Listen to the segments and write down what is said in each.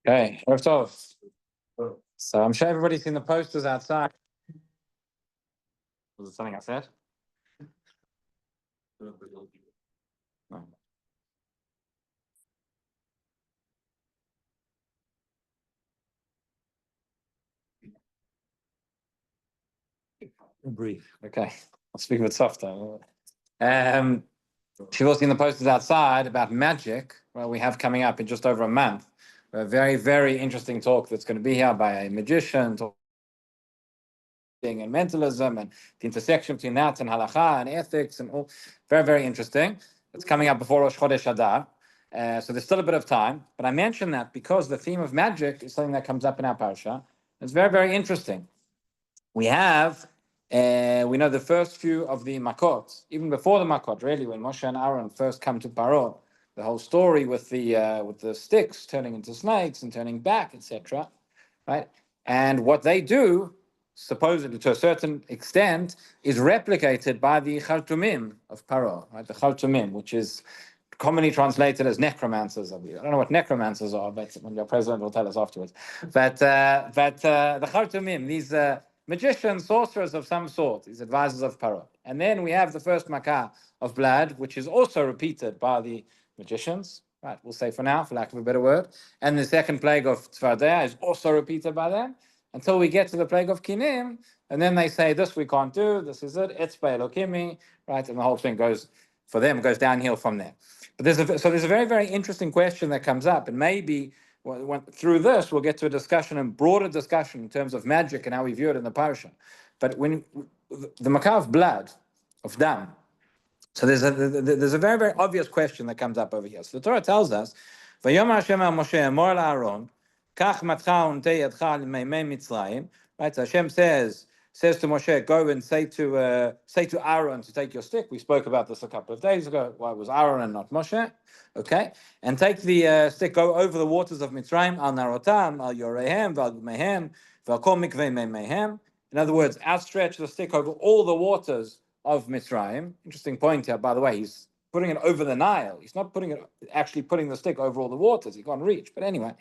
Okay, first off. So I'm sure everybody's seen the posters outside. Was it something I said? No. Breathe. Okay, I'll speak a bit softer. You've all seen the posters outside about magic. Well, we have coming up in just over a month a very, very interesting talk that's going to be here by a magician talking and mentalism and the intersection between that and halakha and ethics and all. Very, very interesting. It's coming up before Rosh Chodesh Adar. So there's still a bit of time, but I mention that because the theme of magic is something that comes up in our parsha. It's very, very interesting. We know the first few of the makot, even before the makot, really, when Moshe and Aaron first come to Paro, the whole story with the sticks turning into snakes and turning back, etc. Right, and what they do, supposedly to a certain extent, is replicated by the Chaltumim of Paro, right? The Chaltumim, which is commonly translated as necromancers. I don't know what necromancers are, but when your president will tell us afterwards. But the Chaltumim, these magicians, sorcerers of some sort, these advisors of Paro. And then we have the first Makkah of blood, which is also repeated by the magicians. Right, we'll say for now, for lack of a better word. And the second plague of Tzvardea is also repeated by them until we get to the plague of Kinim. And then they say, this we can't do, this is it, it's by Elokimi, right? And the whole thing goes downhill from there. But there's a very, very interesting question that comes up. And maybe through this, we'll get to a discussion and broader discussion in terms of magic and how we view it in the parsha. But when the Makkah of blood, of dam, so there's a very, very obvious question that comes up over here. So the Torah tells us, "Vayom Hashem al Moshe Emor Aaron, Kach matcha untei yadcha l'meimei Mitzrayim." Right. So Hashem says to Moshe, "Go and say to Aaron to take your stick." We spoke about this a couple of days ago. Why it was Aaron and not Moshe? Okay, and take the stick, go over the waters of Mitzrayim, al narotam, al yorehem, val mehem, val kol mikvei mehem. In other words, outstretch the stick over all the waters of Mitzrayim. Interesting point here, by the way. He's putting it over the Nile. He's not putting the stick over all the waters. He can't reach. But anyway,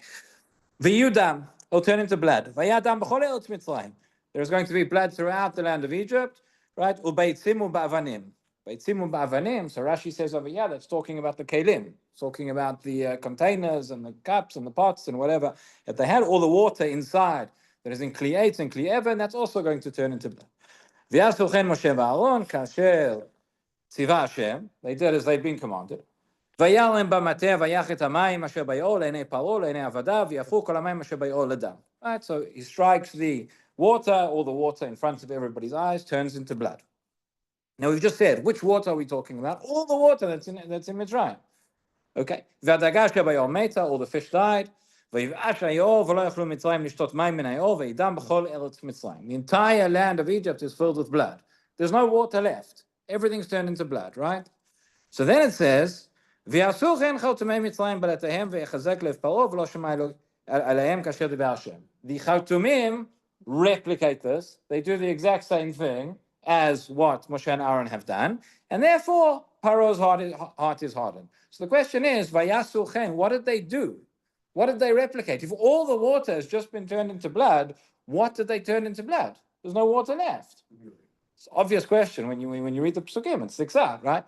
v'yudam, it'll turn into blood. V'yadam b'chol eretz Mitzrayim. There's going to be blood throughout the land of Egypt, right? U'beitzim u'ba'avanim. Beitzim u'ba'avanim. So Rashi says over here that's talking about the kelim. It's talking about the containers and the cups and the pots and whatever. If they had all the water inside that is in Kli Eitz and Kli Even, that's also going to turn into blood. V'yasu chen Moshe v'Aaron kasher tziva Hashem. They did as they'd been commanded. V'yalem b'mateh v'yachet hamayim asher bay'or le'nei paro le'nei avadav v'yafu kol hamayim asher bay'or ledam. Right, so he strikes the water, all the water in front of everybody's eyes turns into blood. Now we've just said, which water are we talking about? All the water that's in Mitzrayim. Okay. V'adaga asher bay'or meta, all the fish died. The entire land of Egypt is filled with blood. There's no water left. Everything's turned into blood, right? So then it says, the Chaltumim replicate this. They do the exact same thing as what Moshe and Aaron have done, and therefore Paro's heart is hardened. So the question is, what did they do? What did they replicate? If all the water has just been turned into blood, what did they turn into blood? There's no water left. It's an obvious question when you read the Psukim, it sticks out, right?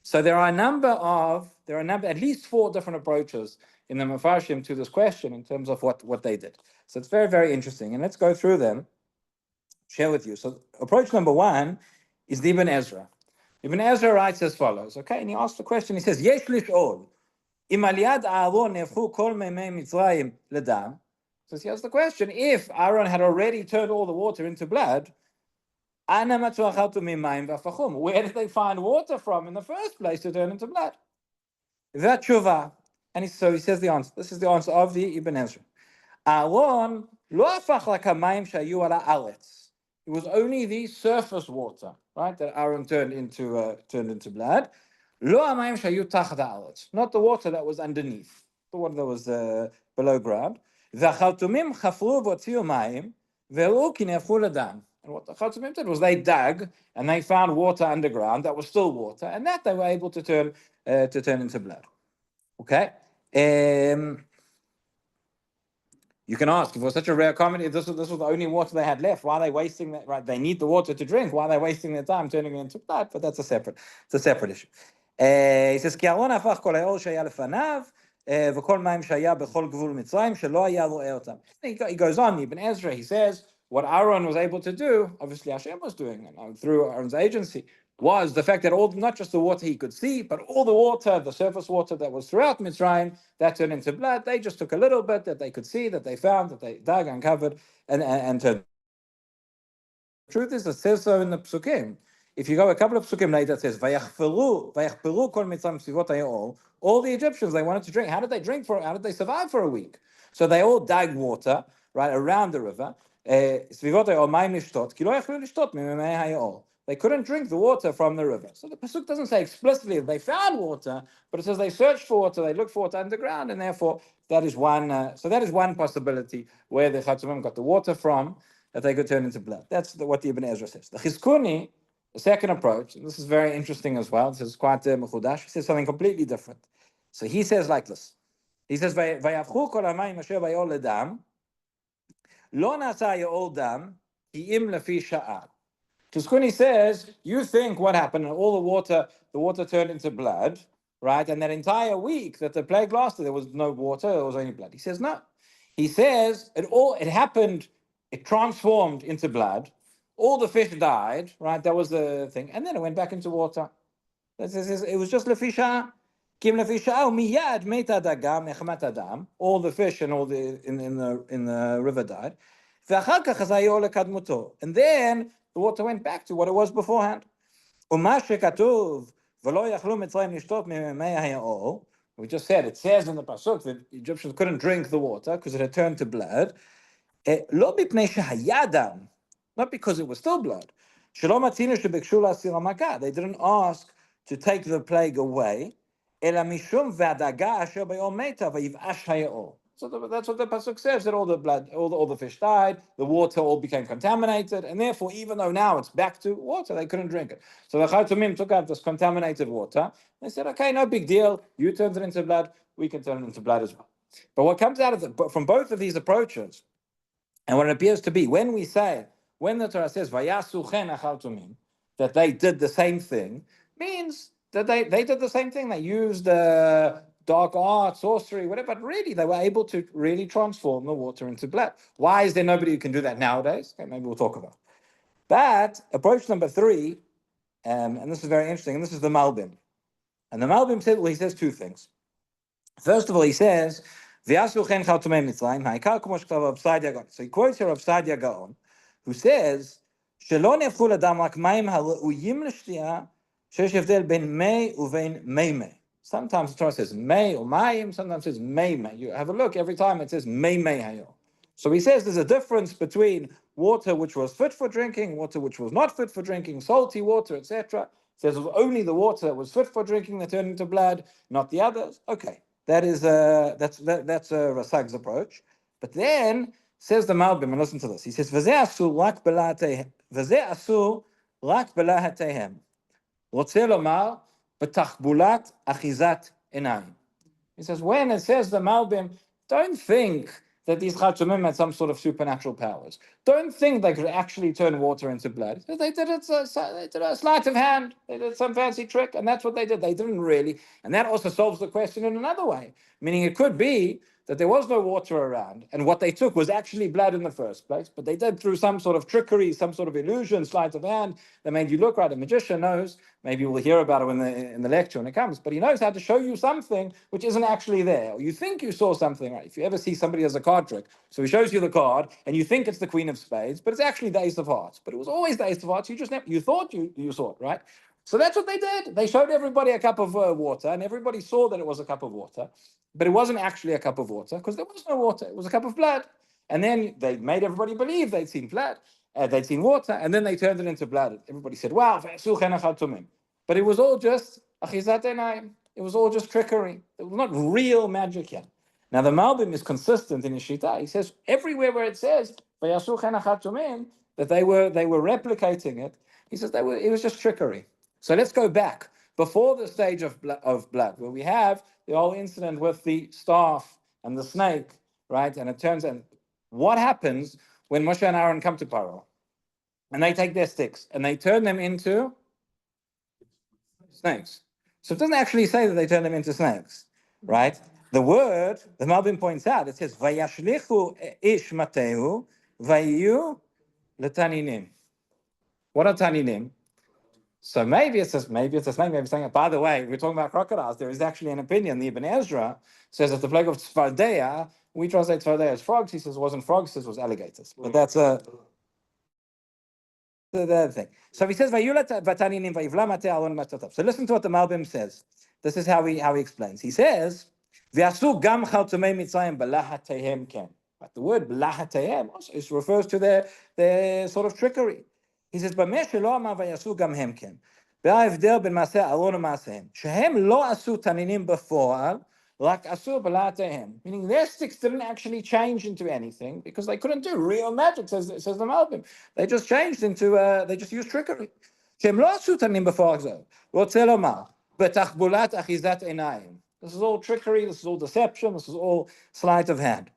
So there are at least 4 different approaches in the Mefarshim to this question in terms of what they did. So it's very, very interesting. And let's go through them, share with you. So approach number 1 is the Ibn Ezra. Ibn Ezra writes as follows, okay? And he asks the question, he says, Yesh lish'ol. So here's the question. If Aaron had already turned all the water into blood, where did they find water from in the first place to turn into blood? And so he says the answer. This is the answer of the Ibn Ezra. It was only the surface water, right, that Aaron turned into blood. Not the water that was underneath, the water that was below ground. And what the Chatzimim did was they dug and they found water underground that was still water, and that they were able to turn into blood. Okay. You can ask, if it was such a rare commodity, if this was the only water they had left, why are they wasting that? Right, they need the water to drink. Why are they wasting their time turning it into blood? But that's a separate issue. He says, כי אהרון הפך כל העול שהיה לפניו, וכל מים שהיה בכל גבול מצרים, שלא היה רואה אותם. He goes on, Ibn Ezra, he says, what Aaron was able to do, obviously Hashem was doing, through Aaron's agency, was the fact that not just the water he could see, but all the water, the surface water that was throughout Mitzrayim, that turned into blood. They just took a little bit that they could see, that they found, that they dug, uncovered, and turned. The truth is, it says so in the Psukim. If you go a couple of Psukim later, it says, Vayachperu kol Mitzrayim sivot hayol. All the Egyptians, they wanted to drink. How did they drink for? How did they survive for a week? So they all dug water, right, around the river. Sivot hayol mayim lishtot, ki lo yachlu lishtot mimei hayol. They couldn't drink the water from the river. So the pasuk doesn't say explicitly that they found water, but it says they searched for water, they looked for water underground, and therefore that is one. So that is one possibility where the Chatzimim got the water from that they could turn into blood. That's what the Ibn Ezra says. The Chizkuni, the second approach, and this is very interesting as well. This is quite mechudash. He says something completely different. So he says like this. He says, "Vayavchu kol hamayim asher bayol ledam, lo nasa yol dam, ki im lefi sha'ar." Chizkuni says, you think what happened, and all the water turned into blood, right? And that entire week that the plague lasted, there was no water, there was only blood. He says, no. He says, it happened, it transformed into blood. All the fish died, right? That was the thing. And then it went back into water. It was just lefisha. Kim lefisha miyad meta dagam echmat adam. All the fish and all the in the river died. And then the water went back to what it was beforehand. We just said, it says in the pasuk that the Egyptians couldn't drink the water because it had turned to blood. Not because it was still blood. They didn't ask to take the plague away. So that's what the pasuk says, that all the blood, all the fish died, the water all became contaminated, and therefore, even though now it's back to water, they couldn't drink it. So the Chatzimim took out this contaminated water. They said, okay, no big deal. You turned it into blood, we can turn it into blood as well. But what comes out of from both of these approaches, and what it appears to be, when the Torah says, Vayasu chen achal tumim, that they did the same thing, means that they did the same thing. They used dark art, sorcery, whatever, but really they were able to really transform the water into blood. Why is there nobody who can do that nowadays? Okay, maybe we'll talk about it. But approach number 3, and this is very interesting, and this is the Malbim. And the Malbim says, he says two things. First of all, he says, so he quotes here Rav Sadia Gaon, who says, שלא נהפכו לדם רק מים הראויים לשתייה, שיש הבדל בין מי ובין מימי. Sometimes the Torah says may or mayim, sometimes it says may. You have a look, every time it says may hayo. So he says there's a difference between water which was fit for drinking, water which was not fit for drinking, salty water, etc. Says it was only the water that was fit for drinking that turned into blood, not the others. Okay, that's Rasag's approach. But then says the Malbim, and listen to this. He says v'zeh asur rak belahatehem. רוצה לומר בתחבולת אחיזת עיניים. He says, when it says the Malbim, don't think that these Chatzimim had some sort of supernatural powers. Don't think they could actually turn water into blood. They did it, they did a sleight of hand. They did some fancy trick, and that's what they did. They didn't really. And that also solves the question in another way. Meaning it could be that there was no water around, and what they took was actually blood in the first place, but they did through some sort of trickery, some sort of illusion, sleight of hand, that made you look right. A magician knows, maybe we'll hear about it in the lecture when it comes, but he knows how to show you something which isn't actually there, or you think you saw something, right? If you ever see somebody as a card trick, so he shows you the card, and you think it's the Queen of Spades, but it's actually the Ace of Hearts, but it was always the Ace of Hearts, you thought you saw it, right? So that's what they did. They showed everybody a cup of water, and everybody saw that it was a cup of water, but it wasn't actually a cup of water because there was no water. It was a cup of blood. And then they made everybody believe they'd seen blood, they'd seen water, and then they turned it into blood. Everybody said, wow, but it was all just achizat einayim. It was all just trickery. It was not real magic yet. Now the Malbim is consistent in his shita. He says everywhere where it says, that they were replicating it. He says it was just trickery. So let's go back before the stage of blood, where we have the whole incident with the staff and the snake, right? And it turns out, what happens when Moshe and Aaron come to Paro, and they take their sticks and they turn them into snakes? So it doesn't actually say that they turn them into snakes, right? The word, the Malbim points out, it says, Vayashlichu ish matehu, vayu letaninim. What are taninim? So maybe it's a snake, maybe it's saying, by the way, we're talking about crocodiles. There is actually an opinion. The Ibn Ezra says that the plague of Tzfardeya, we translate Tzfardeya as frogs. He says it wasn't frogs, he says it was alligators. But that's the other thing. So he says, so listen to what the Malbim says. This is how he explains. He says, but the word b'lahatehem also refers to their sort of trickery. He says, במה שלא אמר ויעשו גם הם כן. וההבדל בין מעשה אהרון ומעשיהם, שהם לא עשו תנינים בפועל, רק עשו בלהטיהם. Meaning their sticks didn't actually change into anything because they couldn't do real magic, says the Malbim. They just changed into, they just used trickery. שהם לא עשו תנינים בפועל זהו. רוצה לומר, בתחבולת אחיזת עיניים. This is all trickery, this is all deception, this is all sleight of hand.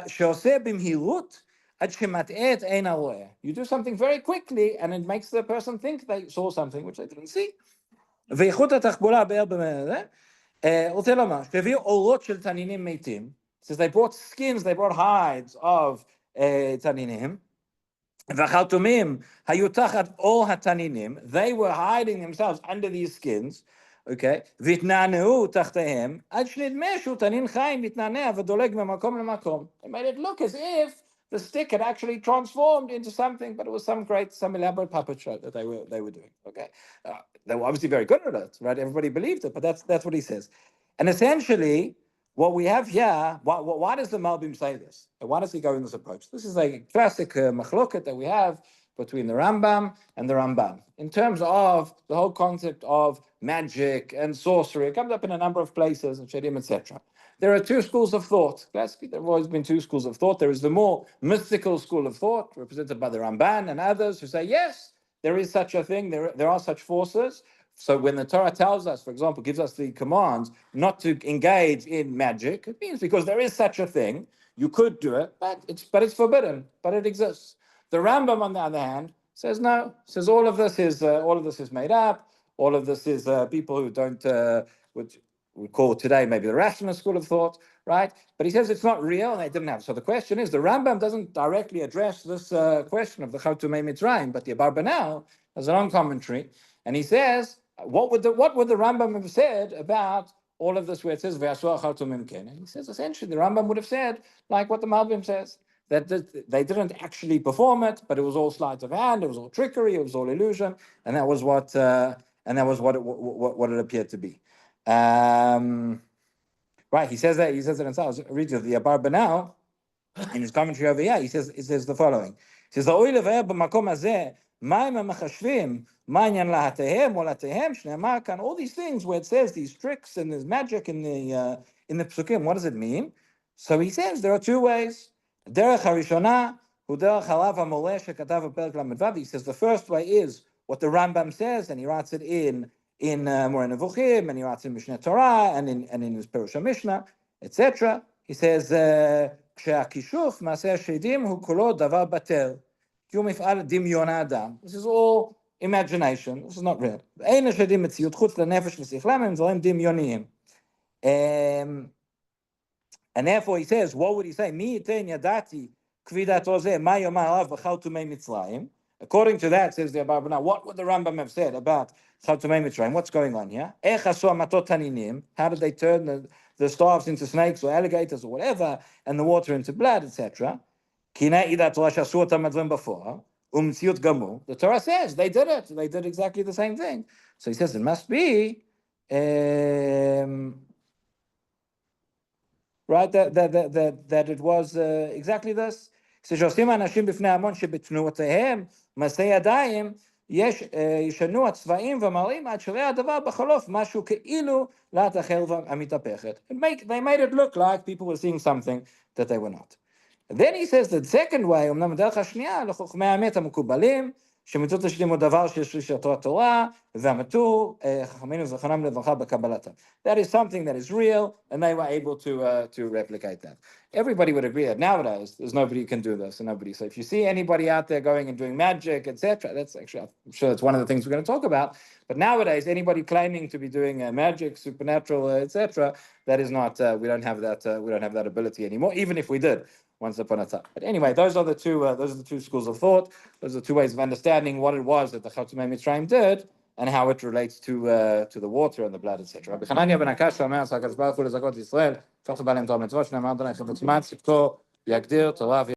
שעושה במהירות, you do something very quickly and it makes the person think they saw something which they didn't see. Says they brought skins, they brought hides of taninim. They were hiding themselves under these skins. Okay, they made it look as if the stick had actually transformed into something, but it was some elaborate puppet show that they were doing. Okay, they were obviously very good at it, right? Everybody believed it, but that's what he says. And essentially, what we have here, why does the Malbim say this? Why does he go in this approach? This is a classic machloket that we have between the Rambam and the Ramban in terms of the whole concept of magic and sorcery. It comes up in a number of places, in Shedim, etc. There are two schools of thought. Classically, there have always been two schools of thought. There is the more mystical school of thought, represented by the Ramban and others, who say, yes, there is such a thing, there are such forces. So when the Torah tells us, for example, gives us the commands not to engage in magic, it means because there is such a thing, you could do it, but it's forbidden, but it exists. The Rambam, on the other hand, says no. Says all of this is made up. All of this is people who don't, which we call today maybe the rational school of thought, right? But he says it's not real, and they didn't have. So the question is, the Rambam doesn't directly address this question of the Chautumei Mitzrayim, but the Abarbanel has a long commentary, and he says, what would the Rambam have said about all of this where it says Ve'asua Chautumim Ken? And he says essentially the Rambam would have said like what the Malbim says, that they didn't actually perform it, but it was all sleight of hand, it was all trickery, it was all illusion, and that was what it appeared to be. Right? He says it himself. I'll read you the Abarbanel in his commentary over here. He says the following. He says all these things where it says these tricks and there's magic in the psukim. What does it mean? So he says there are two ways. He says the first way is what the Rambam says, and he writes it in Moreh Nevuchim, and he writes in Mishneh Torah, and in his Perush Mishnah, etc. He says, "Kishuf Maaseh Shedim hu kolo davar batel, ki hu mif'al dimyon ha'adam." This is all imagination. This is not real. Ein shedim metziut chutz lenefesh v'sichlam הם דברים דמיוניים. And therefore he says, what would he say? Mi yiten yadati kvidat ozeh ma yomar alav b'chautumei Mitzrayim. According to that, says the Abarbanel, what would the Rambam have said about Chautumei Mitzrayim? What's going on here? How did they turn the staffs into snakes or alligators or whatever, and the water into blood, etc.? The Torah says they did it. They did exactly the same thing. So he says it must be right that it was exactly this. כשעושים אנשים בפני המון שבתנועותיהם מעשי ידיים ישנו הצבעים והמראים עד שלא הדבר בחלוף משהו כאילו לאט אחר המתהפכת. They made it look like people were seeing something that they were not. And then he says the second way, אמנם הדרך השנייה, לחוכמי האמת המקובלים, שמצוות השלים הוא דבר שיש שלישתו התורה, והמתו, חכמינו זכרונם לברכה בקבלתם. That is something that is real, and they were able to replicate that. Everybody would agree that nowadays, there's nobody who can do this, and nobody. So if you see anybody out there going and doing magic, etc., that's actually, I'm sure that's one of the things we're going to talk about. But nowadays, anybody claiming to be doing magic, supernatural, etc., that is not. We don't have that. We don't have that ability anymore. Even if we did once upon a time. But anyway, those are the two schools of thought. Those are the two ways of understanding what it was that the Chatzumei Mitzrayim did and how it relates to the water and the blood, etc. Rabbi Hanania ben Akash אומר, שהקדוש ברוך הוא לזכות ישראל, כך שבא להם תורה ומצוות, שנאמר אדוני חפץ מעט, צדקו יגדיר תורה